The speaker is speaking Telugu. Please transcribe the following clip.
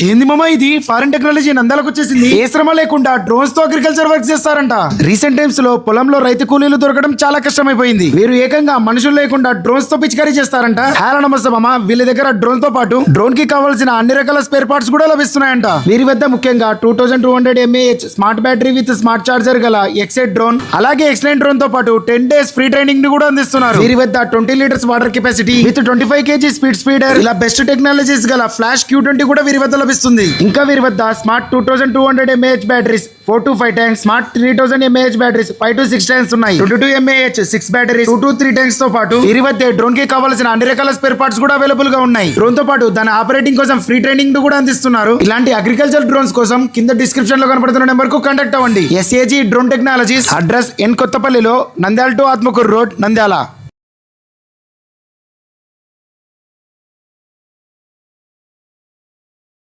ఏంది మామ ఇది ఫారెన్ టెక్నాలజీ నందాలకు వచ్చేసింది. ఏ శ్రమ లేకుండా డ్రోన్స్ తో అగ్రికల్చర్ వర్క్ చేస్తారంట. రీసెంట్ టైమ్స్ లో పొలంలో రైతు కూలీలు దొరకడం చాలా కష్టమైపోయింది. వీరు ఏకంగా మనుషులు లేకుండా డ్రోన్స్ తో పిచికారీ చేస్తారంట. హలో నమస్తే మామ, వీళ్ళ దగ్గర డ్రోన్ తో పాటు డ్రోన్ కి కావాల్సిన అన్ని రకాల స్పేర్ పార్ట్స్ కూడా లభిస్తున్నాయంట. వీరి వద్ద ముఖ్యంగా 2200 mAh smart battery with smart charger గల ఎక్సెట్ డ్రోన్, అలాగే ఎక్సలెంట్ డ్రోన్ తో పాటు 10 days ఫ్రీ ట్రైనింగ్ ని కూడా అందిస్తున్నారు. వీరి వద్ద 20 liters water capacity with 25 kg speeder, ఇలా బెస్ట్ టెక్నాలజీస్ గల ఫ్లాష్ Q20 కూడా వీరి వద్ద లభిస్తుంది. ఇంకా వీరి వద్ద smart 2200 mAh batteries 4 to 5 tanks, smart 3000 mAh batteries 5 to 6 tanks ఉన్నాయి. 22 mAh 6 బ్యాటరీస్ 2 to 3 tanks తో పాటు వీరి వద్ద డ్రోన్ కి కావాల్సిన అన్ని రకాల స్పేర్ పార్ట్స్ కూడా అవైలబుల్ గా ఉన్నాయి. డ్రోన్ తో పాటు దాని ఆపరేటింగ్ కోసం ఫ్రీ ట్రైనింగ్ కూడా అందిస్తున్నారు. ఇలాంటి అగ్రికల్చర్ డ్రోన్స్ కోసం కింద డిస్క్రిప్షన్ లో కనపడుతున్న నెంబర్ కు కాంటాక్ట్ అవ్వండి. SAG drone technologies, address N కొత్తపల్లిలో, నంద్యాల టు ఆత్మకూరు రోడ్, నంద్యాల.